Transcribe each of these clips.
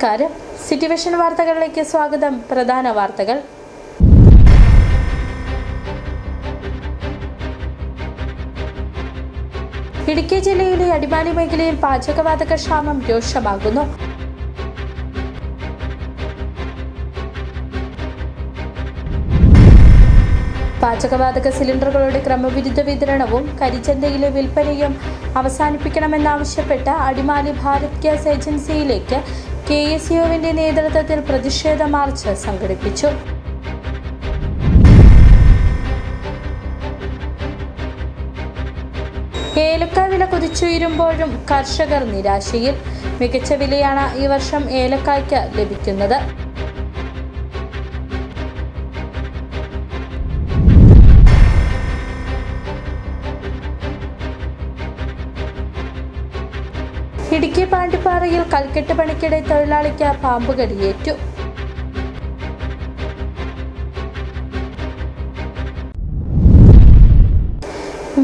നമസ്കാരം. City vision വാർത്തകളിലേക്ക് സ്വാഗതം. പ്രധാന വാർത്തകൾ. ഇടുക്കി ജില്ലയിലെ അടിമാലി മേഖലയിൽ പാചകവാതക ക്ഷാമം രൂക്ഷമാകുന്നു. പാചകവാതക സിലിണ്ടറുകളുടെ ക്രമവിരുദ്ധ വിതരണവും കരിച്ചന്തയിലെ വിൽപ്പനയും അവസാനിപ്പിക്കണമെന്നാവശ്യപ്പെട്ട് അടിമാലി ഭാരത് ഗ്യാസ് ഏജൻസിയിലേക്ക് KSUവിന്റെ നേതൃത്വത്തിൽ പ്രതിഷേധ മാർച്ച് സംഘടിപ്പിച്ചു. ഏലക്ക വില കുതിച്ചുയരുമ്പോഴും കർഷകർ നിരാശയിൽ. മികച്ച വിലയാണ് ഈ വർഷം ഏലക്കായ്ക്ക് ലഭിക്കുന്നത്. ഇടുക്കി പാണ്ടിപ്പാറയിൽ കൽക്കെട്ട് പണിക്കിടെ തൊഴിലാളിക്ക് പാമ്പ് കടിയേറ്റു.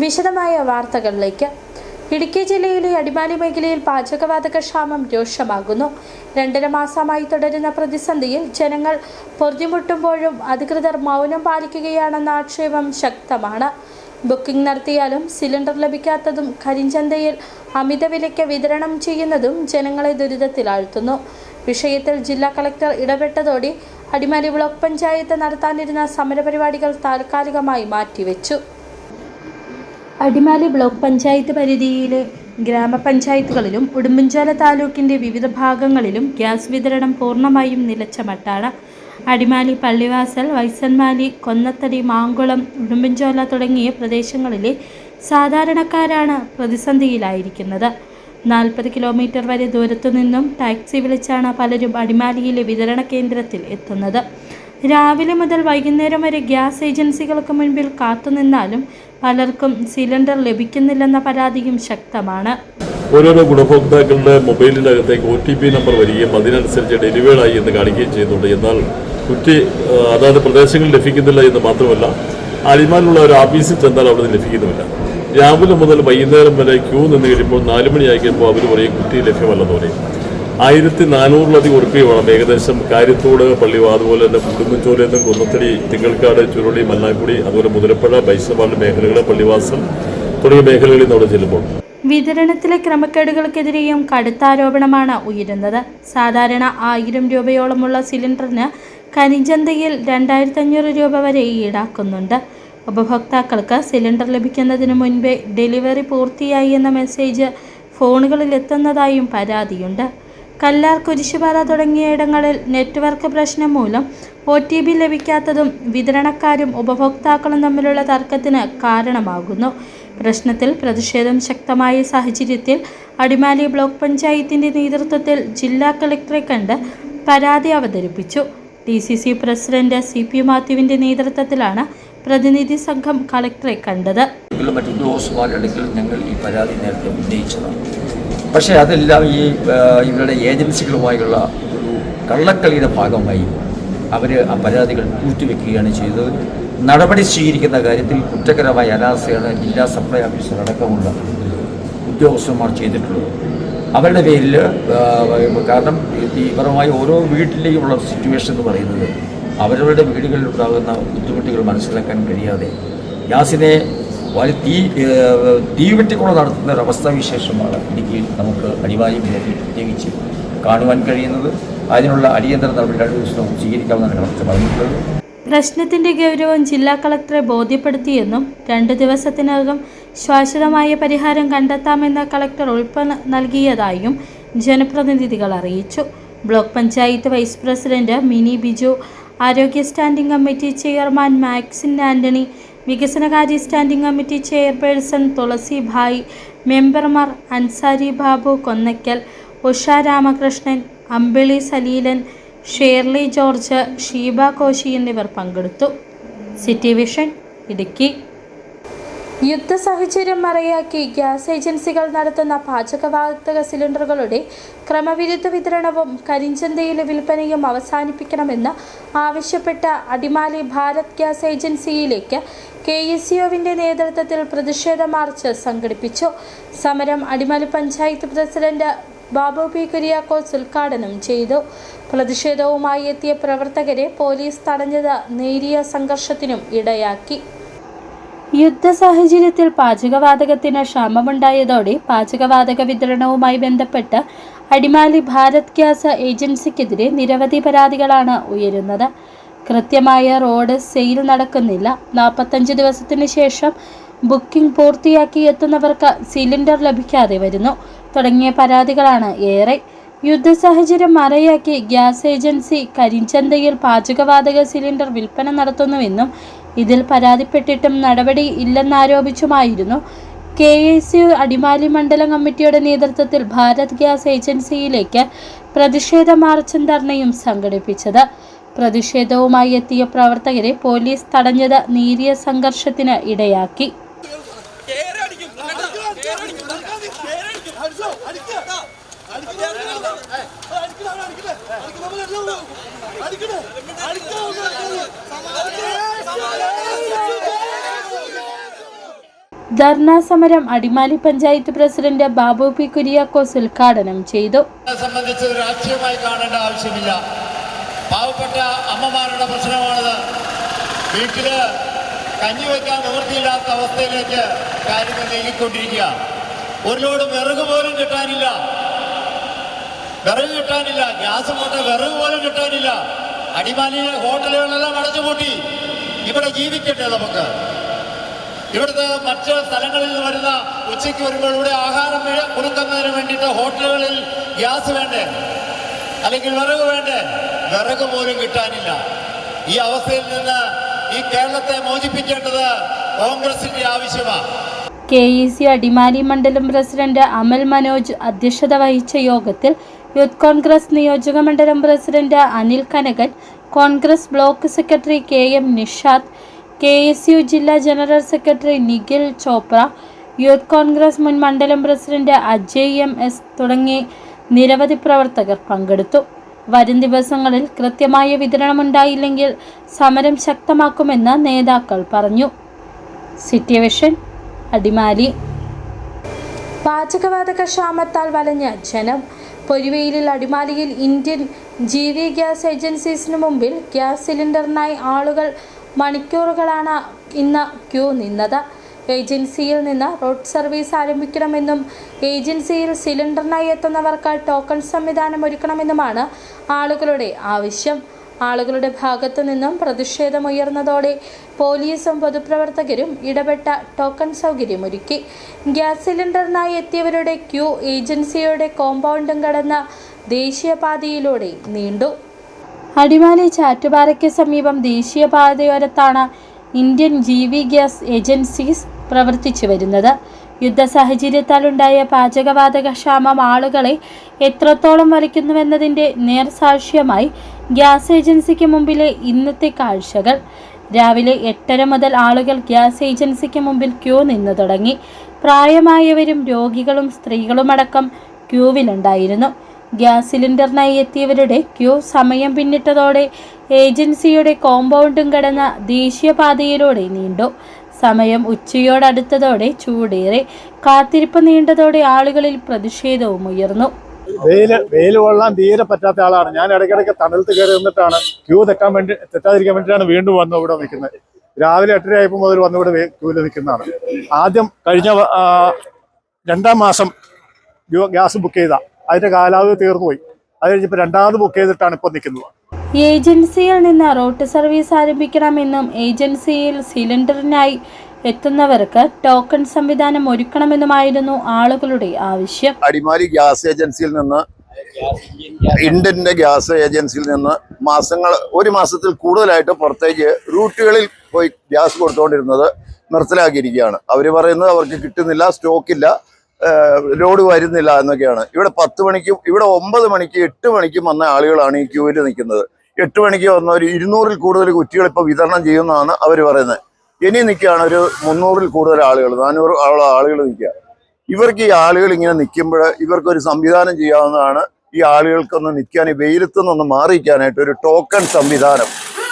വിശദമായ വാർത്തകളിലേക്ക്. ഇടുക്കി ജില്ലയിലെ അടിമാലി മേഖലയിൽ പാചകവാതക ക്ഷാമം രൂക്ഷമാകുന്നു. 2.5 മാസമായി തുടരുന്ന പ്രതിസന്ധിയിൽ ജനങ്ങൾ പൊറുതിമുട്ടുമ്പോഴും അധികൃതർ മൗനം പാലിക്കുകയാണെന്ന ആക്ഷേപം ശക്തമാണ്. ബുക്കിംഗ് നടത്തിയാലും സിലിണ്ടർ ലഭിക്കാത്തതും കരിഞ്ചന്തയിൽ അമിത വിലയ്ക്ക് വിതരണം ചെയ്യുന്നതും ജനങ്ങളെ ദുരിതത്തിലാഴ്ത്തുന്നു. വിഷയത്തിൽ ജില്ലാ കളക്ടർ ഇടപെട്ടതോടെ അടിമാലി ബ്ലോക്ക് പഞ്ചായത്ത് നടത്താനിരുന്ന സമരപരിപാടികൾ താൽക്കാലികമായി മാറ്റിവെച്ചു. അടിമാലി ബ്ലോക്ക് പഞ്ചായത്ത് പരിധിയിലെ ഗ്രാമപഞ്ചായത്തുകളിലും ഉടുമ്പൻചോല താലൂക്കിന്റെ വിവിധ ഭാഗങ്ങളിലും ഗ്യാസ് വിതരണം പൂർണ്ണമായും നിലച്ച മട്ടാണ്. അടിമാലി, പള്ളിവാസൽ, വൈസന്മാലി, കൊന്നത്തടി, മാങ്കുളം, ഉടുമ്പൻചോല തുടങ്ങിയ പ്രദേശങ്ങളിലെ സാധാരണക്കാരാണ് പ്രതിസന്ധിയിലായിരിക്കുന്നത്. 40 കിലോമീറ്റർ വരെ ദൂരത്തുനിന്നും ടാക്സി വിളിച്ചാണ് പലരും അടിമാലിയിലെ വിതരണ കേന്ദ്രത്തിൽ എത്തുന്നത്. രാവിലെ മുതൽ വൈകുന്നേരം വരെ ഗ്യാസ് ഏജൻസികൾക്ക് മുൻപിൽ കാത്തുനിന്നാലും പലർക്കും സിലിണ്ടർ ലഭിക്കുന്നില്ലെന്ന പരാതിയും ശക്തമാണ്. ഓരോരോ ഗുണഭോക്താക്കളുടെ മൊബൈലിനകത്തേക്ക് OTP നമ്പർ വരികയും അതിനനുസരിച്ച് ഡെലിവേർഡായി എന്ന് കാണിക്കുകയും ചെയ്യുന്നുണ്ട്. എന്നാൽ അതാത് പ്രദേശങ്ങളിൽ ലഭിക്കുന്നില്ല എന്ന് മാത്രമല്ല, അടിമാലിലുള്ള ഒരു ഓഫീസിൽ ചെന്നാൽ അവിടെ നിന്ന് ലഭിക്കുന്നുമില്ല. രാവിലെ മുതൽ വൈകുന്നേരം വരെ ക്യൂ നിന്ന് കഴിയുമ്പോൾ 4 മണിയായി കഴിയുമ്പോൾ അവർ പറയും കുട്ടി ലഭ്യമല്ലെന്ന് പറയും. 1400 ഉറുപ്പിക വേണം ഏകദേശം കാര്യത്തോട്, അതുപോലെ തന്നെ ഉടുമ്പൻചോലയിൽ നിന്ന് കൊന്നത്തടി, തിങ്ങൾക്കാട്, ചുരുളി, മല്ലാക്കുടി, അതുപോലെ മുതിരപ്പുഴ, ബൈസവാട് മേഖലകൾ, പള്ളിവാസൽ തുടങ്ങിയ മേഖലകളിൽ നിന്ന് അവിടെ ചെല്ലുമ്പോൾ വിതരണത്തിലെ ക്രമക്കേടുകൾക്കെതിരെയും കടുത്ത ആരോപണമാണ് ഉയരുന്നത്. സാധാരണ 1000 രൂപയോളമുള്ള സിലിണ്ടറിന് കരിഞ്ചന്തയിൽ 2500 രൂപ വരെ ഈടാക്കുന്നുണ്ട്. ഉപഭോക്താക്കൾക്ക് സിലിണ്ടർ ലഭിക്കുന്നതിന് മുൻപേ ഡെലിവറി പൂർത്തിയായി എന്ന മെസ്സേജ് ഫോണുകളിൽ എത്തുന്നതായും പരാതിയുണ്ട്. കല്ലാർ, കുരിശുപാറ തുടങ്ങിയ ഇടങ്ങളിൽ നെറ്റ്വർക്ക് പ്രശ്നം മൂലം OTP ലഭിക്കാത്തതും വിതരണക്കാരും ഉപഭോക്താക്കളും തമ്മിലുള്ള തർക്കത്തിന് കാരണമാകുന്നു. പ്രശ്നത്തിൽ പ്രതിഷേധം ശക്തമായ സാഹചര്യത്തിൽ അടിമാലി ബ്ലോക്ക് പഞ്ചായത്തിന്റെ നേതൃത്വത്തിൽ ജില്ലാ കളക്ടറെ കണ്ട് പരാതി അവതരിപ്പിച്ചു. DCC പ്രസിഡന്റ് CP മാത്യുവിന്റെ നേതൃത്വത്തിലാണ് പ്രതിനിധി സംഘം കളക്ടറെ കണ്ടത്. മറ്റു ഉദ്യോഗസ്ഥന്മാരുടെ ഞങ്ങൾ ഈ പരാതി നേരത്തെ ഉന്നയിച്ചതാണ്. പക്ഷേ അതെല്ലാം ഇവരുടെ ഏജൻസികളുമായുള്ള ഒരു കള്ളക്കളിയുടെ ഭാഗമായി അവർ ആ പരാതികൾ പൂഴ്ത്തിവെക്കുകയാണ് ചെയ്തത്. നടപടി സ്വീകരിക്കുന്ന കാര്യത്തിൽ കുറ്റകരമായ അനാസ്ഥയാണ് ജില്ലാ സപ്ലൈ ഓഫീസർ അടക്കമുള്ള ഉദ്യോഗസ്ഥന്മാർ ചെയ്തിട്ടുള്ളത്. അവരുടെ പേരിൽ കാരണം തീവ്രമായി ഓരോ വീട്ടിലേക്കുള്ള സിറ്റുവേഷൻ എന്ന് പറയുന്നത് അവരവരുടെ വീടുകളിലുണ്ടാകുന്ന ബുദ്ധിമുട്ടുകൾ മനസ്സിലാക്കാൻ കഴിയാതെ ഗ്യാസിനെ തീവെട്ടിക്കൊണ്ട് നടത്തുന്ന ഒരവസ്ഥാവിശേഷമാണ് ഇടുക്കിയിൽ നമുക്ക് അടിമാലി മേഖലയിൽ പ്രത്യേകിച്ച് കാണുവാൻ കഴിയുന്നത്. അതിനുള്ള അടിയന്തര നടപടി 2 ദിവസം സ്വീകരിക്കാമെന്നാണ് കളക്ടർ പറഞ്ഞിട്ടുള്ളത്. പ്രശ്നത്തിന്റെ ഗൗരവം ജില്ലാ കളക്ടറെ ബോധ്യപ്പെടുത്തിയെന്നും 2 ദിവസത്തിനകം ശാശ്വതമായ പരിഹാരം കണ്ടെത്താമെന്ന കളക്ടർ ഉറപ്പ് നൽകിയതായും ജനപ്രതിനിധികൾ അറിയിച്ചു. Block panchayat vice president Mini Biju, ആരോഗ്യ standing committee chairman Maxin Antony, വികസനകാര്യ standing committee chairperson Thulasi Bhai, മെമ്പർമാർ അൻസാരി ബാബു കൊന്നയ്ക്കൽ, ഉഷ രാമകൃഷ്ണൻ, അമ്പിളി സലീലൻ, ഷേർലി ജോർജ്, ഷീബ കോശി എന്നിവർ പങ്കെടുത്തു. City vision Idukki. യുദ്ധ സാഹചര്യം മറയാക്കി ഗ്യാസ് ഏജൻസികൾ നടത്തുന്ന പാചകവാതക സിലിണ്ടറുകളുടെ ക്രമവിരുദ്ധ വിതരണവും കരിഞ്ചന്തയിലെ വിൽപ്പനയും അവസാനിപ്പിക്കണമെന്ന് ആവശ്യപ്പെട്ട അടിമാലി ഭാരത് ഗ്യാസ് ഏജൻസിയിലേക്ക് KSUവിന്റെ നേതൃത്വത്തിൽ പ്രതിഷേധ മാർച്ച് സംഘടിപ്പിച്ചു. സമരം അടിമാലി പഞ്ചായത്ത് പ്രസിഡന്റ് ബാബു പി കുര്യാക്കോസ് ഉദ്ഘാടനം ചെയ്തു. പ്രതിഷേധവുമായി എത്തിയ പ്രവർത്തകരെ പോലീസ് തടഞ്ഞത് നേരിയ സംഘർഷത്തിനും ഇടയാക്കി. യുദ്ധ സാഹചര്യത്തിൽ പാചകവാതകത്തിന് ക്ഷാമമുണ്ടായതോടെ പാചകവാതക വിതരണവുമായി ബന്ധപ്പെട്ട് അടിമാലി ഭാരത് ഗ്യാസ് ഏജൻസിക്കെതിരെ നിരവധി പരാതികളാണ് ഉയരുന്നത്. കൃത്യമായ റോഡ് സെയിൽ നടക്കുന്നില്ല, 45 ദിവസത്തിന് ശേഷം ബുക്കിംഗ് പൂർത്തിയാക്കി എത്തുന്നവർക്ക് സിലിണ്ടർ ലഭിക്കാതെ വരുന്നു തുടങ്ങിയ പരാതികളാണ് ഏറെ. യുദ്ധ സാഹചര്യം മറയാക്കി ഗ്യാസ് ഏജൻസി കരിഞ്ചന്തയിൽ പാചകവാതക സിലിണ്ടർ വിൽപ്പന നടത്തുന്നുവെന്നും ഇതിൽ പരാതിപ്പെട്ടിട്ടും നടപടി ഇല്ലെന്നാരോപിച്ചുമായിരുന്നു KSU അടിമാലി മണ്ഡലം കമ്മിറ്റിയുടെ നേതൃത്വത്തിൽ ഭാരത് ഗ്യാസ് ഏജൻസിയിലേക്ക് പ്രതിഷേധ മാർച്ചും ധർണയും സംഘടിപ്പിച്ചത്. പ്രതിഷേധവുമായി എത്തിയ പ്രവർത്തകരെ പോലീസ് തടഞ്ഞത് നേരിയ സംഘർഷത്തിന് ഇടയാക്കി. ധർണാ സമരം അടിമാലി പഞ്ചായത്ത് പ്രസിഡന്റ് ബാബു പി കുര്യാക്കോസ് ഉദ്ഘാടനം ചെയ്തു. സംബന്ധിച്ച് രാഷ്ട്രീയമായി കാണേണ്ട ആവശ്യമില്ല. പാവപ്പെട്ട അമ്മമാരുടെ പ്രശ്നമാണിത്. വീട്ടില് കഞ്ഞി വയ്ക്കാൻ നിവൃത്തിയില്ലാത്ത അവസ്ഥയിലേക്ക് കാര്യങ്ങൾ നീങ്ങിക്കൊണ്ടിരിക്കുക. ഒരു ലോഡ് വിറക് പോലും കിട്ടാനില്ല, ഗ്യാസ് പോട്ടെ, വിറക് പോലും കിട്ടാനില്ല. അടിമാലിയിലെ ഹോട്ടലുകളെല്ലാം അടച്ചുപൂട്ടി. ഇവിടെ ജീവിക്കട്ടെ നമുക്ക്. ഇവിടുത്തെ മറ്റ് സ്ഥലങ്ങളിൽ നിന്ന് വരുന്ന ഉച്ചയ്ക്ക് വരുമ്പോൾ ഇവിടെ ആഹാരം കൊടുക്കുന്നതിന് വേണ്ടിയിട്ട് ഹോട്ടലുകളിൽ ഗ്യാസ് വേണ്ടേ, അല്ലെങ്കിൽ വിറക് വേണ്ടേ? വിറക് പോലും കിട്ടാനില്ല. ഈ അവസ്ഥയിൽ നിന്ന് ഈ കേരളത്തെ മോചിപ്പിക്കേണ്ടത് കോൺഗ്രസിന്റെ ആവശ്യമാണ്. KSU അടിമാലി മണ്ഡലം പ്രസിഡന്റ് അമൽ മനോജ് അധ്യക്ഷത വഹിച്ച യോഗത്തിൽ യൂത്ത് കോൺഗ്രസ് നിയോജക മണ്ഡലം president Anil Kanakan, Congress block secretary KM Nishad, KSU ജില്ലാ general secretary Nikhil Chopra, youth Congress മുൻ മണ്ഡലം പ്രസിഡന്റ് അജയ് MS തുടങ്ങി നിരവധി പ്രവർത്തകർ പങ്കെടുത്തു. വരും ദിവസങ്ങളിൽ കൃത്യമായ വിതരണമുണ്ടായില്ലെങ്കിൽ സമരം ശക്തമാക്കുമെന്ന് നേതാക്കൾ പറഞ്ഞു. City vision Adimali. പാചകവാതക ക്ഷാമത്താൽ വലഞ്ഞ ജനം. പൊരുവെയിലിൽ അടിമാലിയിൽ ഇന്ത്യൻ GV ഗ്യാസ് ഏജൻസീസിന് മുമ്പിൽ ഗ്യാസ് സിലിണ്ടറിനായി ആളുകൾ മണിക്കൂറുകളാണ് ഇന്ന് ക്യൂ നിന്നത്. ഏജൻസിയിൽ നിന്ന് റോഡ് സർവീസ് ആരംഭിക്കണമെന്നും ഏജൻസിയിൽ സിലിണ്ടറിനായി എത്തുന്നവർക്ക് ടോക്കൺ സംവിധാനം ഒരുക്കണമെന്നുമാണ് ആളുകളുടെ ആവശ്യം. ആളുകളുടെ ഭാഗത്തു നിന്നും പ്രതിഷേധമുയർന്നതോടെ പോലീസും പൊതുപ്രവർത്തകരും ഇടപെട്ട ടോക്കൺ സൗകര്യമൊരുക്കി. ഗ്യാസ് സിലിണ്ടറിനായി എത്തിയവരുടെ ക്യൂ ഏജൻസിയുടെ കോമ്പൗണ്ടും കടന്ന ദേശീയപാതയിലൂടെ നീണ്ടു. അടിമാലി ചാറ്റുപാറയ്ക്ക് സമീപം ദേശീയപാതയോരത്താണ് ഇന്ത്യൻ GV ഗ്യാസ് ഏജൻസീസ് പ്രവർത്തിച്ചു വരുന്നത്. യുദ്ധ സാഹചര്യത്താലുണ്ടായ പാചകവാതക ക്ഷാമം ആളുകളെ എത്രത്തോളം വലയ്ക്കുന്നുവെന്നതിൻ്റെ നേർസാക്ഷ്യമായി ഗ്യാസ് ഏജൻസിക്ക് മുമ്പിലെ ഇന്നത്തെ കാഴ്ചകൾ. രാവിലെ 8:30 മുതൽ ആളുകൾ ഗ്യാസ് ഏജൻസിക്ക് മുമ്പിൽ ക്യൂ നിന്നു തുടങ്ങി. പ്രായമായവരും രോഗികളും സ്ത്രീകളുമടക്കം ക്യൂവിലുണ്ടായിരുന്നു. ഗ്യാസ് സിലിണ്ടറിനായി എത്തിയവരുടെ ക്യൂ സമയം പിന്നിട്ടതോടെ ഏജൻസിയുടെ കോമ്പൗണ്ടും കടന്ന ദേശീയപാതയിലൂടെ നീണ്ടു. സമയം ഉച്ചയോടടുത്തതോടെ ചൂടേറെ. കാത്തിരിപ്പ് നീണ്ടതോടെ ആളുകളിൽ പ്രതിഷേധവും ഉയർന്നു. വെയിൽ കൊള്ളാൻ തീരെ പറ്റാത്ത ആളാണ് ഞാൻ. ഇടയ്ക്കിടയ്ക്ക് തണലത്ത് കയറി നിന്നിട്ടാണ് ക്യൂ തെറ്റാതിരിക്കാൻ വേണ്ടിയിട്ടാണ് വീണ്ടും വന്ന് ഇവിടെ നിൽക്കുന്നത്. രാവിലെ 8:30 ആയപ്പോൾ മുതൽ വന്നിവിടെ ക്യൂവിൽ നിൽക്കുന്നതാണ്. ആദ്യം കഴിഞ്ഞ 2-ാം മാസം ഗ്യാസ് ബുക്ക് ചെയ്ത അതിന്റെ കാലാവധി തീർന്നുപോയി. അത് കഴിഞ്ഞപ്പോൾ 2ാമത് ബുക്ക് ചെയ്തിട്ടാണ് ഇപ്പോൾ നിൽക്കുന്നത്. ഏജൻസിയിൽ നിന്ന് റോഡ് സർവീസ് ആരംഭിക്കണമെന്നും ഏജൻസിയിൽ സിലിണ്ടറിനായി എത്തുന്നവർക്ക് ടോക്കൺ സംവിധാനം ഒരുക്കണമെന്നുമായിരുന്നു ആളുകളുടെ ആവശ്യം. അടിമാലി ഗ്യാസ് ഏജൻസിയിൽ നിന്ന്, ഇന്ത്യൻ്റെ ഗ്യാസ് ഏജൻസിയിൽ നിന്ന് ഒരു മാസത്തിൽ കൂടുതലായിട്ട് പുറത്തേക്ക് റൂട്ടുകളിൽ പോയി ഗ്യാസ് കൊടുത്തുകൊണ്ടിരുന്നത് നിർത്തലാക്കിയിരിക്കുകയാണ്. അവർ പറയുന്നത് അവർക്ക് കിട്ടുന്നില്ല, സ്റ്റോക്കില്ല, ലോഡ് വരുന്നില്ല എന്നൊക്കെയാണ്. ഇവിടെ 10 മണിക്കും ഇവിടെ 9 മണിക്ക് 8 മണിക്കും വന്ന ആളുകളാണ് ഈ ക്യൂവിൽ നിൽക്കുന്നത്. 8 മണിക്ക് വന്ന ഒരു 200-ൽ കൂടുതൽ കുറ്റികൾ ഇപ്പോൾ വിതരണം ചെയ്യുന്നതാണ് അവർ പറയുന്നത്. ഇനി നിൽക്കുകയാണ് ഒരു 300-ൽ കൂടുതൽ ആളുകൾ, 400 ആളുകൾ നിൽക്കുക. ഇവർക്ക് ഈ ആളുകൾ ഇങ്ങനെ നിൽക്കുമ്പോൾ ഇവർക്കൊരു സംവിധാനം ചെയ്യാവുന്നതാണ്. ഈ ആളുകൾക്കൊന്ന് നിൽക്കാൻ, ഈ വെയിലത്തു നിന്ന് മാറിയിരിക്കാനായിട്ട് ഒരു ടോക്കൺ സംവിധാനം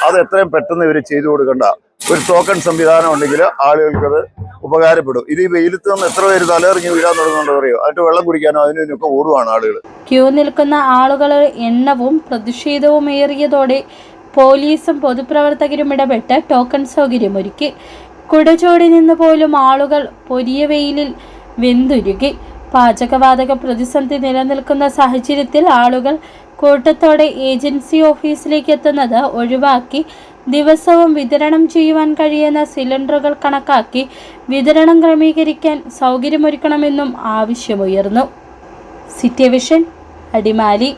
അത് എത്രയും പെട്ടെന്ന് ഇവർ ചെയ്തു കൊടുക്കേണ്ട. ഒരു ടോക്കൺ സംവിധാനം ഉണ്ടെങ്കിൽ ആളുകൾക്കത് ഉപകാരപ്പെടും. ഇത് ഈ വെയിലത്ത് നിന്ന് എത്ര പേര് തലറിഞ്ഞ് വീഴാൻ തുടങ്ങുന്നുണ്ടോ അറിയോ? അതിട്ട് വെള്ളം കുടിക്കാനോ അതിനൊക്കെ ഓടുവാണ് ആളുകൾ. ക്യൂ നിൽക്കുന്ന ആളുകളുടെ എണ്ണവും പ്രതിഷേധവും ഏറിയതോടെ പോലീസും പൊതുപ്രവർത്തകരും ഇടപെട്ട് ടോക്കൺ സൗകര്യമൊരുക്കി. കുടചൂടി നിന്ന് പോലും ആളുകൾ പൊരിയ വെയിലിൽ വെന്തുരുകി. പാചകവാതക പ്രതിസന്ധി നിലനിൽക്കുന്ന സാഹചര്യത്തിൽ ആളുകൾ കൂട്ടത്തോടെ ഏജൻസി ഓഫീസിലേക്ക് എത്തുന്നത് ഒഴിവാക്കി ദിവസവും വിതരണം ചെയ്യുവാൻ കഴിയുന്ന സിലിണ്ടറുകൾ കണക്കാക്കി വിതരണം ക്രമീകരിക്കാൻ സൗകര്യമൊരുക്കണമെന്നും ആവശ്യമുയർന്നു. City vision, Adimali.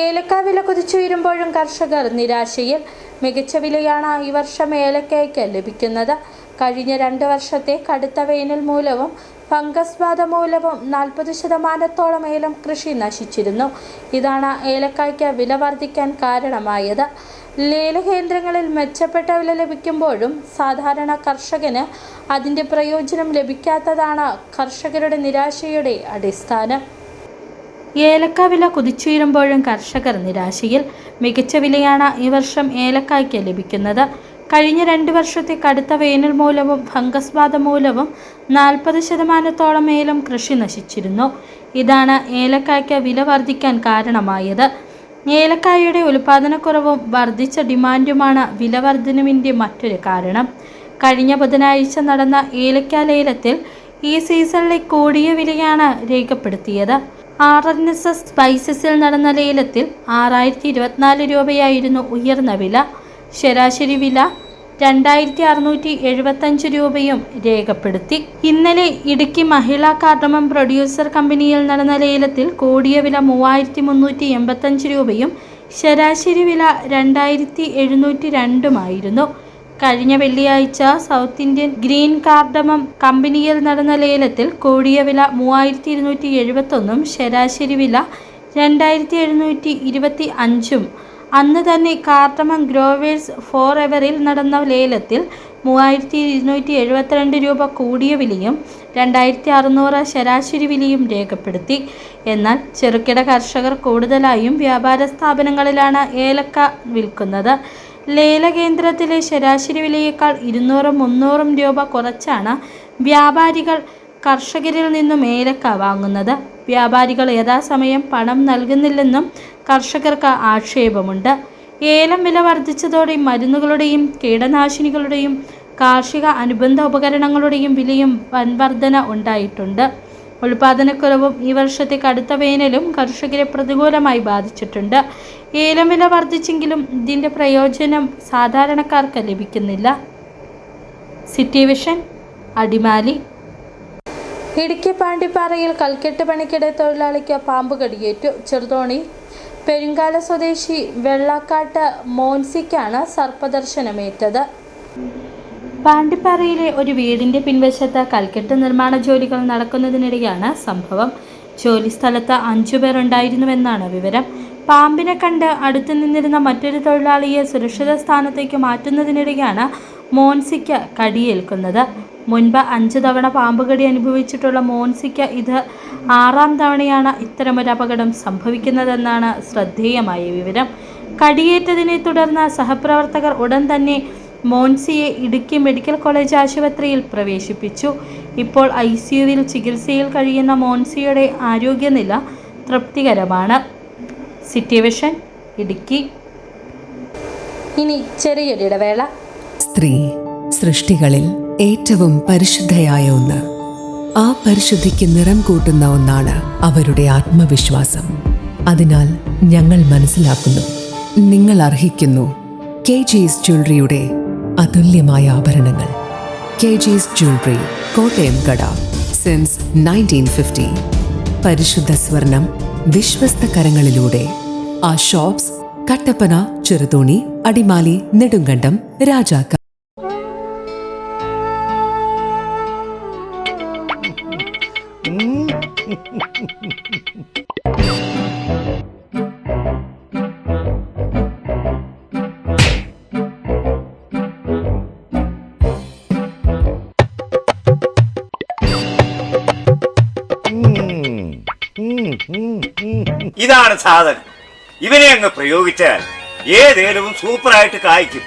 ഏലക്ക വില കുതിച്ചുയരുമ്പോഴും കർഷകർ നിരാശയിൽ. മികച്ച വിലയാണ് ഈ വർഷം ഏലക്കയ്ക്ക് ലഭിക്കുന്നത്. കഴിഞ്ഞ 2 വർഷത്തെ കടുത്ത വേനൽ മൂലവും ഫംഗസ് ബാധ മൂലവും 40% ഏലം കൃഷി നശിച്ചിരുന്നു. ഇതാണ് ഏലക്കായ്ക്ക് വില വർദ്ധിക്കാൻ കാരണമായത്. ലേലകേന്ദ്രങ്ങളിൽ മെച്ചപ്പെട്ട വില ലഭിക്കുമ്പോഴും സാധാരണ കർഷകന് അതിൻ്റെ പ്രയോജനം ലഭിക്കാത്തതാണ് കർഷകരുടെ നിരാശയുടെ അടിസ്ഥാനം. ഏലക്ക വില കുതിച്ചുയരുമ്പോഴും കർഷകർ നിരാശയിൽ. മികച്ച വിലയാണ് ഈ വർഷം ഏലക്കായ്ക്ക് ലഭിക്കുന്നത്. കഴിഞ്ഞ 2 വർഷത്തെ കടുത്ത വേനൽ മൂലവും ഫംഗസ് ബാധ മൂലവും 40% ഏലം കൃഷി നശിച്ചിരുന്നു. ഇതാണ് ഏലക്കായ്ക്ക് വില വർദ്ധിക്കാൻ കാരണമായത്. ഏലക്കായയുടെ ഉൽപ്പാദനക്കുറവും വർദ്ധിച്ച ഡിമാൻഡുമാണ് വില വർധനവിൻ്റെ മറ്റൊരു കാരണം. കഴിഞ്ഞ ബുധനാഴ്ച നടന്ന ഏലക്ക ലേലത്തിൽ ഈ സീസണിലെ കൂടിയ വിലയാണ് രേഖപ്പെടുത്തിയത്. RNSS സ്പൈസസിൽ നടന്ന ലേലത്തിൽ 6024 രൂപയായിരുന്നു ഉയർന്ന വില. ശരാശരി വില 2675 രൂപയും രേഖപ്പെടുത്തി. ഇന്നലെ ഇടുക്കി മഹിളാ കാർഡമം പ്രൊഡ്യൂസർ കമ്പനിയിൽ നടന്ന ലേലത്തിൽ കൂടിയ വില 3385 രൂപയും ശരാശരി വില 2702 കഴിഞ്ഞ വെള്ളിയാഴ്ച സൗത്ത് ഇന്ത്യൻ ഗ്രീൻ കാർഡമം കമ്പനിയിൽ നടന്ന ലേലത്തിൽ കൂടിയ വില 3271 ശരാശരി വില 2725 അന്ന് തന്നെ കാർഡമം ഗ്രോവേഴ്സ് ഫോർ എവറിൽ നടന്ന ലേലത്തിൽ 3272 രൂപ കൂടിയ വിലയും 2600 ശരാശരി വിലയും രേഖപ്പെടുത്തി. എന്നാൽ ചെറുകിട കർഷകർ കൂടുതലായും വ്യാപാര സ്ഥാപനങ്ങളിലാണ് ഏലക്ക വിൽക്കുന്നത്. ലേലകേന്ദ്രത്തിലെ ശരാശരി വിലയേക്കാൾ 200-300 രൂപ കുറച്ചാണ് വ്യാപാരികൾ കർഷകരിൽ നിന്നും ഏലക്ക വാങ്ങുന്നത്. വ്യാപാരികൾ യഥാസമയം പണം നൽകുന്നില്ലെന്നും കർഷകർക്ക് ആക്ഷേപമുണ്ട്. ഏലം വില വർദ്ധിച്ചതോടെ മരുന്നുകളുടെയും കീടനാശിനികളുടെയും കാർഷിക അനുബന്ധ ഉപകരണങ്ങളുടെയും വിലയും വൻവർധന ഉണ്ടായിട്ടുണ്ട്. ഉൽപാദനക്കുറവും ഈ വർഷത്തെ കടുത്ത വേനലും കർഷകരെ പ്രതികൂലമായി ബാധിച്ചിട്ടുണ്ട്. ഏലം വില വർദ്ധിച്ചെങ്കിലും ഇതിൻ്റെ പ്രയോജനം സാധാരണക്കാർക്ക് ലഭിക്കുന്നില്ല. City vision, Adimali. ഇടുക്കി പാണ്ടിപ്പാറയിൽ കൽക്കെട്ട് പണിക്കിടെ തൊഴിലാളിക്ക് പാമ്പ് കടിയേറ്റു. ചെറുതോണി പെരുങ്കാല സ്വദേശി വെള്ളാക്കാട്ട് മോൻസിക്കാണ് സർപ്പദർശനമേറ്റത്. പാണ്ടിപ്പാറയിലെ ഒരു വീടിൻ്റെ പിൻവശത്ത് കൽക്കെട്ട് നിർമ്മാണ ജോലികൾ നടക്കുന്നതിനിടെയാണ് സംഭവം. ജോലി സ്ഥലത്ത് 5 പേർ ഉണ്ടായിരുന്നുവെന്നാണ് വിവരം. പാമ്പിനെ കണ്ട് അടുത്തു നിന്നിരുന്ന മറ്റൊരു തൊഴിലാളിയെ സുരക്ഷിത സ്ഥാനത്തേക്ക് മാറ്റുന്നതിനിടെയാണ് മോൻസിക്ക് കടിയേൽക്കുന്നത്. മുൻപ് 5 തവണ പാമ്പുകടി അനുഭവിച്ചിട്ടുള്ള മോൻസിക്ക് ഇത് 6ാം തവണയാണ് ഇത്തരമൊരു അപകടം സംഭവിക്കുന്നതെന്നാണ് ശ്രദ്ധേയമായ വിവരം. കടിയേറ്റതിനെ തുടർന്ന് സഹപ്രവർത്തകർ ഉടൻ തന്നെ മോൻസിയെ ഇടുക്കി മെഡിക്കൽ കോളേജ് ആശുപത്രിയിൽ പ്രവേശിപ്പിച്ചു. ഇപ്പോൾ ICUവിൽ ചികിത്സയിൽ കഴിയുന്ന മോൻസിയുടെ ആരോഗ്യനില തൃപ്തികരമാണ്. City vision, Idukki. ഇനി ചെറിയൊരിടവേള. സ്ത്രീ സൃഷ്ടികളിൽ ഏറ്റവും പരിശുദ്ധയായ ഒന്ന്. ആ പരിശുദ്ധിക്ക് നിറം കൂട്ടുന്ന ഒന്നാണ് അവരുടെ ആത്മവിശ്വാസം. അതിനാൽ ഞങ്ങൾ മനസ്സിലാക്കുന്നു, നിങ്ങൾ അർഹിക്കുന്നു KG's ജ്വല്ലറിയുടെ അതുല്യമായ ആഭരണങ്ങൾ. KG's ജ്വല്ലറി, കോട്ടയം കട, സിൻസ് 1950. പരിശുദ്ധ സ്വർണം വിശ്വസ്ത കരങ്ങളിലൂടെ. ആ ഷോപ്സ് കട്ടപ്പന, ചെറുതോണി, അടിമാലി, നെടുങ്കണ്ടം, രാജാക്ക. ഇതാണ് സാധനം. ഇവനെ അങ്ങ് പ്രയോഗിച്ചാൽ ഏതേലും സൂപ്പറായിട്ട് കായ്ക്കും.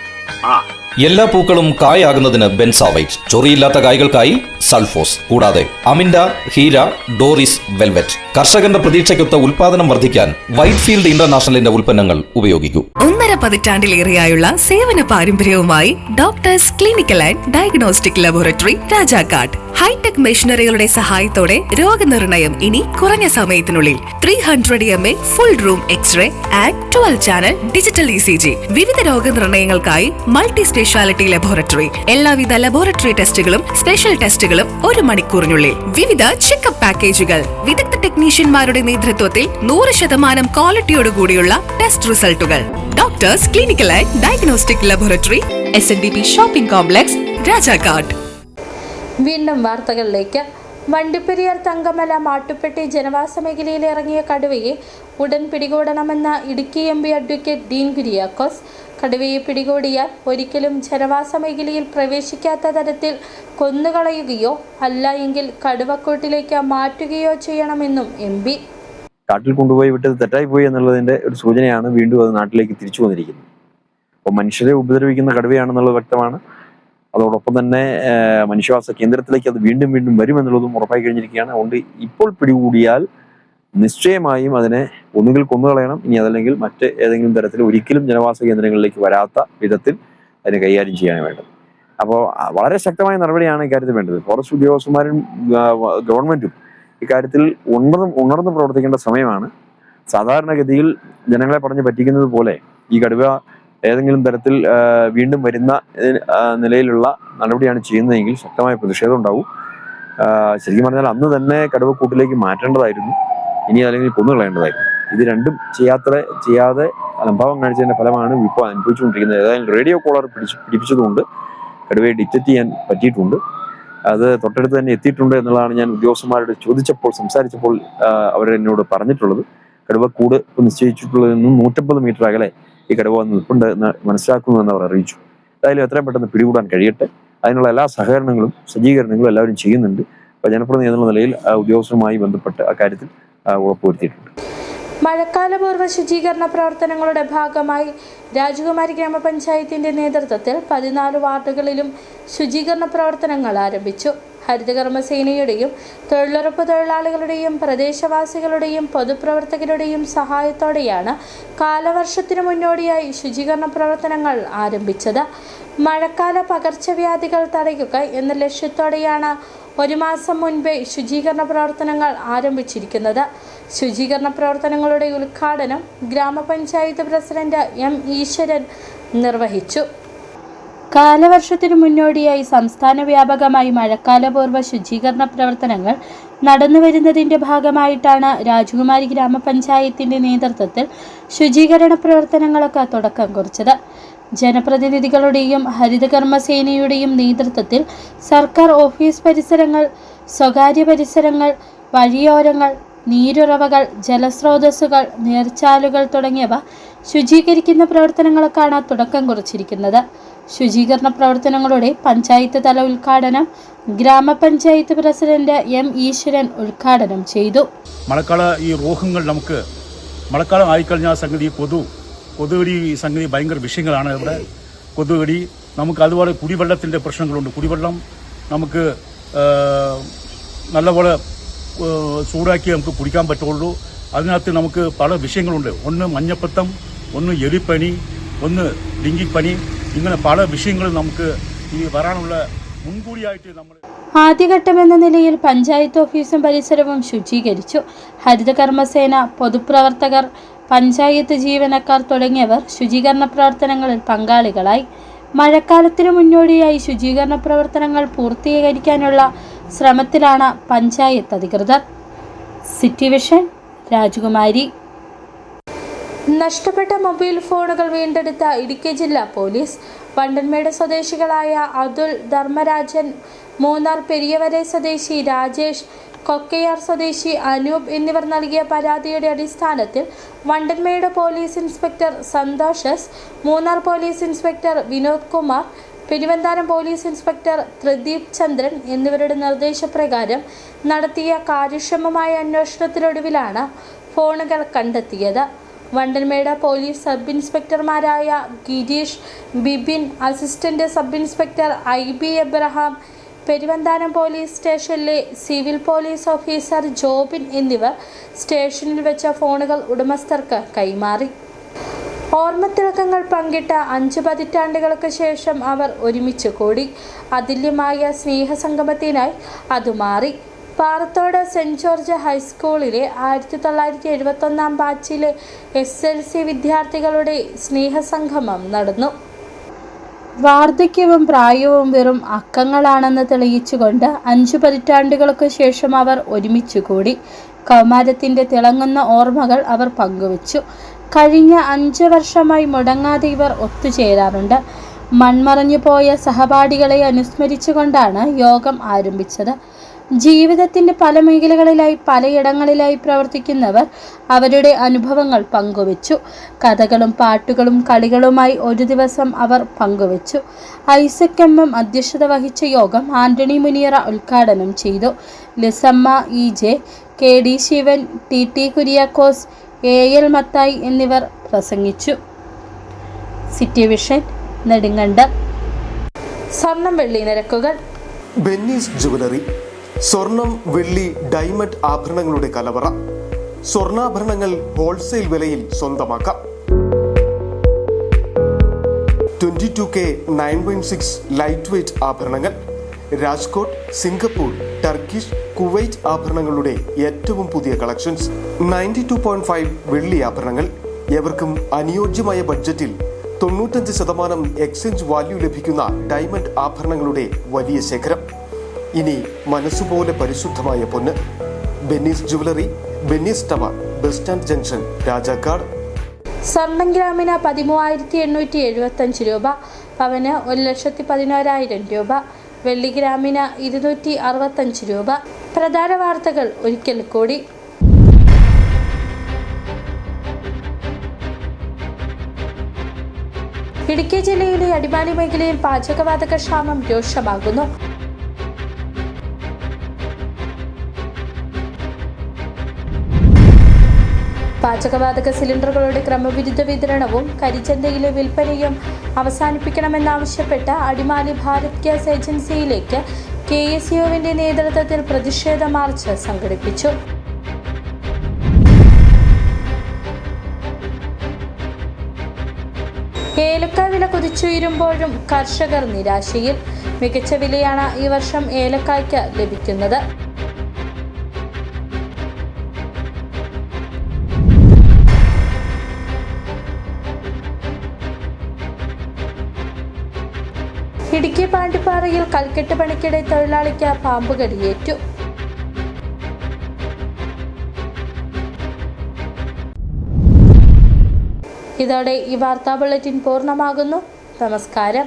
ആ എല്ലാ പൂക്കളും കായാകുന്നതിന് ബെൻസാവൈറ്റ്, ചൊറിയില്ലാത്ത കായ്കൾക്കായി സൾഫോസ്, കൂടാതെ അമിൻഡ, ഹീര, ഡോറിസ്, വെൽവെറ്റ്. കർഷകന്റെ പ്രതീക്ഷയ്ക്കൊത്ത ഉൽപാദനം വർദ്ധിക്കാൻ വൈറ്റ്ഫീൽഡ് ഇന്റർനാഷണലിന്റെ ഉൽപ്പന്നങ്ങൾ ഉപയോഗിക്കൂ. 1.5 പതിറ്റാണ്ടിലേറെയായുള്ള സേവന പാരമ്പര്യവുമായി doctors clinical and diagnostic laboratory Rajakkad. Hitech മെഷീനറികളുടെ സഹായത്തോടെ രോഗനിർണയം ഇനി കുറഞ്ഞ സമയത്തിനുള്ളിൽ. 300 mA full room xray and 12 channel digital ECG. വിവിധ രോഗനിർണയങ്ങൾക്കായി മൾട്ടി സ്പെഷ്യാലിറ്റി ലബോറട്ടറി. എല്ലാവിധ ലബോറട്ടറി ടെസ്റ്റുകളും സ്പെഷ്യൽ ടെസ്റ്റുകളും 1 മണിക്കൂറിനുള്ളിൽ. വിവിധ ചെക്കപ്പ് പാക്കേജുകൾ. വിദഗ്ധ ടെക്നീഷ്യന്മാരുടെ നേതൃത്വത്തിൽ 100% ക്വാളിറ്റിയോടുകൂടിയുള്ള ടെസ്റ്റ് റിസൾട്ടുകൾ. Doctors clinical and diagnostic laboratory, SNDP shopping complex, Rajakkad. വീണ്ടും വാർത്തകളിലേക്ക്. വണ്ടിപ്പെരിയാർ തങ്കമല മാട്ടുപ്പെട്ടി ജനവാസ മേഖലയിൽ ഇറങ്ങിയ കടുവയെ ഉടൻ പിടികൂടണമെന്ന ഇടുക്കി MP അഡ്വക്കേറ്റ് ഡീൻ കുര്യാക്കോസ്. കടുവയെ പിടികൂടിയാൽ ഒരിക്കലും ജനവാസ മേഖലയിൽ പ്രവേശിക്കാത്ത തരത്തിൽ കൊന്നുകളയുകയോ അല്ല എങ്കിൽ കടുവക്കൂട്ടിലേക്ക് മാറ്റുകയോ ചെയ്യണമെന്നും MP. കാട്ടിൽ കൊണ്ടുപോയി വിട്ടത് തെറ്റായി പോയി എന്നുള്ളതിന്റെ ഒരു സൂചനയാണ് വീണ്ടും അത് നാട്ടിലേക്ക് തിരിച്ചു വന്നിരിക്കുന്നത്. അപ്പോൾ മനുഷ്യരെ ഉപദ്രവിക്കുന്ന കടുവയാണെന്നുള്ളത് വ്യക്തമാണ്. അതോടൊപ്പം തന്നെ മനുഷ്യവാസ കേന്ദ്രത്തിലേക്ക് അത് വീണ്ടും വീണ്ടും വരുമെന്നുള്ളതും ഉറപ്പായി കഴിഞ്ഞിരിക്കുകയാണ്. അതുകൊണ്ട് ഇപ്പോൾ പിടികൂടിയാൽ നിശ്ചയമായും അതിനെ ഒന്നുകിൽ കൊന്നുകളയണം, ഇനി അതല്ലെങ്കിൽ മറ്റ് ഏതെങ്കിലും തരത്തിൽ ഒരിക്കലും ജനവാസ കേന്ദ്രങ്ങളിലേക്ക് വരാത്ത വിധത്തിൽ അതിനെ കൈകാര്യം ചെയ്യാൻ വേണ്ടത്. അപ്പോൾ വളരെ ശക്തമായ നടപടിയാണ് ഇക്കാര്യത്തിൽ വേണ്ടത്. ഫോറസ്റ്റ് ഉദ്യോഗസ്ഥന്മാരും ഗവൺമെന്റും ഇക്കാര്യത്തിൽ ഉണർന്ന് പ്രവർത്തിക്കേണ്ട സമയമാണ്. സാധാരണഗതിയിൽ ജനങ്ങളെ പറഞ്ഞ് പറ്റിക്കുന്നത് പോലെ ഈ കടുവ ഏതെങ്കിലും തരത്തിൽ വീണ്ടും വരുന്ന നിലയിലുള്ള നടപടിയാണ് ചെയ്യുന്നതെങ്കിൽ ശക്തമായ പ്രതിഷേധം ഉണ്ടാവും. ശരിക്കും പറഞ്ഞാൽ അന്ന് തന്നെ കടുവക്കൂട്ടിലേക്ക് മാറ്റേണ്ടതായിരുന്നു, ഇനി അല്ലെങ്കിൽ കൊന്നുകളയേണ്ടതായിരുന്നു. ഇത് രണ്ടും ചെയ്യാതെ അലംഭാവം കാണിച്ചതിന്റെ ഫലമാണ് ഇപ്പോൾ അനുഭവിച്ചുകൊണ്ടിരിക്കുന്നത്. ഏതായാലും റേഡിയോ കോളർ പിടിപ്പിച്ചതുകൊണ്ട് കടുവയെ ഡിറ്റക്ട് ചെയ്യാൻ പറ്റിയിട്ടുണ്ട്. അത് തൊട്ടടുത്ത് തന്നെ എത്തിയിട്ടുണ്ട് എന്നുള്ളതാണ് ഞാൻ ഉദ്യോഗസ്ഥന്മാരോട് സംസാരിച്ചപ്പോൾ അവരെന്നോട് പറഞ്ഞിട്ടുള്ളത്. കടുവക്കൂട് നിശ്ചയിച്ചിട്ടുള്ളതിൽ നിന്നും 150 മീറ്റർ അകലെ ഈ കടുവ നിൽപ്പുണ്ട് എന്ന് മനസ്സിലാക്കുന്നുവെന്ന് അവർ അറിയിച്ചു. ഏതായാലും എത്രയും പെട്ടെന്ന് പിടികൂടാൻ കഴിയട്ടെ. അതിനുള്ള എല്ലാ സജ്ജീകരണങ്ങളും എല്ലാവരും ചെയ്യുന്നുണ്ട്. അപ്പോൾ ജനപ്രതിനിധി എന്നുള്ള നിലയിൽ ഉദ്യോഗസ്ഥരുമായി ബന്ധപ്പെട്ട് അക്കാര്യത്തിൽ ഉറപ്പുവരുത്തിയിട്ടുണ്ട്. മഴക്കാലപൂർവ്വ ശുചീകരണ പ്രവർത്തനങ്ങളുടെ ഭാഗമായി രാജകുമാരി ഗ്രാമപഞ്ചായത്തിന്റെ നേതൃത്വത്തിൽ 14 വാർഡുകളിലും ശുചീകരണ പ്രവർത്തനങ്ങൾ ആരംഭിച്ചു. ഹരിതകർമ്മസേനയുടെയും തൊഴിലുറപ്പ് തൊഴിലാളികളുടെയും പ്രദേശവാസികളുടെയും പൊതുപ്രവർത്തകരുടെയും സഹായത്തോടെയാണ് കാലവർഷത്തിനു മുന്നോടിയായി ശുചീകരണ പ്രവർത്തനങ്ങൾ ആരംഭിച്ചത്. മഴക്കാല പകർച്ചവ്യാധികൾ തടയുക എന്ന ലക്ഷ്യത്തോടെയാണ് 1 മാസം മുൻപേ ശുചീകരണ പ്രവർത്തനങ്ങൾ ആരംഭിച്ചിരിക്കുന്നത്. ശുചീകരണ പ്രവർത്തനങ്ങളുടെ ഉദ്ഘാടനം ഗ്രാമപഞ്ചായത്ത് പ്രസിഡന്റ് M. ഈശ്വരൻ നിർവഹിച്ചു. കാലവർഷത്തിനു മുന്നോടിയായി സംസ്ഥാന വ്യാപകമായി മഴക്കാലപൂർവ്വ ശുചീകരണ പ്രവർത്തനങ്ങൾ നടന്നുവരുന്നതിന്റെ ഭാഗമായിട്ടാണ് രാജകുമാരി ഗ്രാമപഞ്ചായത്തിന്റെ നേതൃത്വത്തിൽ ശുചീകരണ പ്രവർത്തനങ്ങൾക്ക് തുടക്കം കുറിച്ചത്. ജനപ്രതിനിധികളുടെയും ഹരിതകർമ്മസേനയുടെയും നേതൃത്വത്തിൽ സർക്കാർ ഓഫീസ് പരിസരങ്ങൾ, സ്വകാര്യ പരിസരങ്ങൾ, വഴിയോരങ്ങൾ, നീരുറവകൾ, ജലസ്രോതസ്സുകൾ, നീർച്ചാലുകൾ തുടങ്ങിയവ ശുചീകരിക്കുന്ന പ്രവർത്തനങ്ങൾക്കാണ് തുടക്കം കുറിച്ചിരിക്കുന്നത്. ശുചീകരണ പ്രവർത്തനങ്ങളുടെ പഞ്ചായത്ത് തല ഉദ്ഘാടനം ഗ്രാമപഞ്ചായത്ത് പ്രസിഡന്റ് M. ഈശ്വരൻ ഉദ്ഘാടനം ചെയ്തു. മഴക്കാല ഈ രോഗങ്ങൾ നമുക്ക് മഴക്കാലം ആയിക്കഴിഞ്ഞാൽ സംഗതി കൊതുകടി സംഗതി ഭയങ്കര വിഷയങ്ങളാണ്. ഇവിടെ കൊതുകടി നമുക്ക് അതുപോലെ കുടിവെള്ളത്തിൻ്റെ പ്രശ്നങ്ങളുണ്ട്. കുടിവെള്ളം നമുക്ക് നല്ലപോലെ ചൂടാക്കി നമുക്ക് കുടിക്കാൻ പറ്റുള്ളൂ. അതിനകത്ത് നമുക്ക് പല വിഷയങ്ങളുണ്ട്. ഒന്ന് മഞ്ഞപ്പിത്തം, ഒന്ന് എലിപ്പനി, ഒന്ന് ഡെങ്കിപ്പനി, ഇങ്ങനെ പല വിഷയങ്ങളും നമുക്ക് ഈ വരാനുള്ള മുൻകൂടിയായിട്ട് നമ്മൾ ആദ്യഘട്ടമെന്ന നിലയിൽ പഞ്ചായത്ത് ഓഫീസും പരിസരവും ശുചീകരിച്ചു. ഹരിതകർമ്മസേന, പൊതുപ്രവർത്തകർ, പഞ്ചായത്ത് ജീവനക്കാർ തുടങ്ങിയവർ ശുചീകരണ പ്രവർത്തനങ്ങളിൽ പങ്കാളികളായി. മഴക്കാലത്തിനു മുന്നോടിയായി ശുചീകരണ പ്രവർത്തനങ്ങൾ പൂർത്തീകരിക്കാനുള്ള ശ്രമത്തിലാണ് പഞ്ചായത്ത് അധികൃതർ. സിറ്റി വിഷൻ, രാജകുമാരി. നഷ്ടപ്പെട്ട മൊബൈൽ ഫോണുകൾ വീണ്ടെടുത്ത ഇടുക്കി ജില്ലാ പോലീസ്. വണ്ടൻമേട് സ്വദേശികളായ അതുൽ, ധർമ്മരാജൻ, മൂന്നാർ പെരിയവരെ സ്വദേശി രാജേഷ്, കൊക്കയാർ സ്വദേശി അനൂപ് എന്നിവർ നൽകിയ പരാതിയുടെ അടിസ്ഥാനത്തിൽ Vandanmedu police inspector Santhosh S, Munnar police inspector Vinod Kumar, Peruvanthanam police inspector Thrideep Chandran എന്നിവരുടെ നിർദ്ദേശപ്രകാരം നടത്തിയ കാര്യക്ഷമമായ അന്വേഷണത്തിനൊടുവിലാണ് ഫോണുകൾ കണ്ടെത്തിയത്. വണ്ടൻമേട് പോലീസ് സബ് ഇൻസ്പെക്ടർമാരായ Gireesh, Bibin, assistant sub inspector IB Abraham, Peruvanthanam police സ്റ്റേഷനിലെ സിവിൽ പോലീസ് ഓഫീസർ ജോബിൻ എന്നിവർ സ്റ്റേഷനിൽ വെച്ച ഫോണുകൾ ഉടമസ്ഥർക്ക് കൈമാറി. ഓർമ്മത്തിളക്കങ്ങൾ പങ്കിട്ട 5 പതിറ്റാണ്ടുകൾക്ക് ശേഷം അവർ ഒരുമിച്ച് കൂടി. അതുല്യമായ സ്നേഹസംഗമത്തിനായി അത് മാറി. പാറത്തോട് സെന്റ് ജോർജ് ഹൈസ്കൂളിലെ 1971 ബാച്ചിലെ SLC വിദ്യാർത്ഥികളുടെ സ്നേഹസംഗമം നടന്നു. വാർദ്ധക്യവും പ്രായവും വെറും അക്കങ്ങളാണെന്ന് തെളിയിച്ചുകൊണ്ട് 5 പതിറ്റാണ്ടുകൾക്ക് ശേഷം അവർ ഒരുമിച്ച് കൂടി. കൗമാരത്തിൻ്റെ തിളങ്ങുന്ന ഓർമ്മകൾ അവർ പങ്കുവച്ചു. കഴിഞ്ഞ 5 വർഷമായി മുടങ്ങാതെ ഇവർ ഒത്തുചേരാറുണ്ട്. മൺമറഞ്ഞു പോയ സഹപാഠികളെ അനുസ്മരിച്ചുകൊണ്ടാണ് യോഗം ആരംഭിച്ചത്. ജീവിതത്തിൻ്റെ പല മേഖലകളിലായി പലയിടങ്ങളിലായി പ്രവർത്തിക്കുന്നവർ അവരുടെ അനുഭവങ്ങൾ പങ്കുവച്ചു. കഥകളും പാട്ടുകളും കളികളുമായി ഒരു ദിവസം അവർ പങ്കുവച്ചു. ഐസക് MM അധ്യക്ഷത വഹിച്ച യോഗം ആന്റണി മുനിയറ ഉദ്ഘാടനം ചെയ്തു. Lissamma EJ, KD Shivan, TT Kuriakose, AL Mathai എന്നിവർ പ്രസംഗിച്ചു. City vision, Nedumkandam. സ്വർണം വെള്ളി നിരക്കുകൾ. ബെന്നീസ് ജുവലറി, സ്വർണം, വെള്ളി, ഡയമണ്ട് ആഭരണങ്ങളുടെ കലവറ. സ്വർണ്ണാഭരണങ്ങൾ ഹോൾസെയിൽ വിലയിൽ സ്വന്തമാക്കാം. 22K 9.6 ലൈറ്റ് വെയ്റ്റ് ആഭരണങ്ങൾ. രാജ്കോട്ട്, സിംഗപ്പൂർ, ടർക്കിഷ്, കുവൈറ്റ് ആഭരണങ്ങളുടെ ഏറ്റവും പുതിയ കളക്ഷൻസ്. 92.5 വെള്ളി ആഭരണങ്ങൾ. ഏവർക്കും അനുയോജ്യമായ ബഡ്ജറ്റിൽ 95% എക്സ്ചേഞ്ച് വാല്യൂ ലഭിക്കുന്ന ഡയമണ്ട് ആഭരണങ്ങളുടെ വലിയ ശേഖരം. ഇനി മനസ്സുപോലെ പരിശുദ്ധമായ പൊന്ന്. Benny's jewellery, Benny's tower, bus stand junction, Rajakkad. സ്വർണം ഗ്രാമിന് 13,875 രൂപ, പവന് 1,11,000 രൂപ, വെള്ളി ഗ്രാമിന് 265 രൂപ. പ്രധാന വാർത്തകൾ ഒരിക്കൽ കൂടി. ഇടുക്കി ജില്ലയിലെ അടിമാലി മേഖലയിൽ പാചകവാതക ക്ഷാമം രൂക്ഷമാകുന്നു. പാചകവാതക സിലിണ്ടറുകളുടെ ക്രമവിരുദ്ധ വിതരണവും കരിച്ചന്തയിലെ വിൽപ്പനയും അവസാനിപ്പിക്കണമെന്നാവശ്യപ്പെട്ട് അടിമാലി ഭാരത് ഗ്യാസ് ഏജൻസിയിലേക്ക് KSUവിന്റെ നേതൃത്വത്തിൽ പ്രതിഷേധ മാർച്ച് സംഘടിപ്പിച്ചു. ഏലക്ക വില കുതിച്ചുയരുമ്പോഴും കർഷകർ നിരാശയിൽ. മികച്ച വിലയാണ് ഈ വർഷം ഏലക്കായ്ക്ക് ലഭിക്കുന്നത്. ഇടുക്കി പാണ്ടിപ്പാറയിൽ കൽക്കെട്ട് പണിക്കിടെ തൊഴിലാളിക്ക് പാമ്പ് കടിയേറ്റു. ഇതോടെ ഈ വാർത്താ ബുള്ളറ്റിൻ പൂർണ്ണമാകുന്നു. നമസ്കാരം.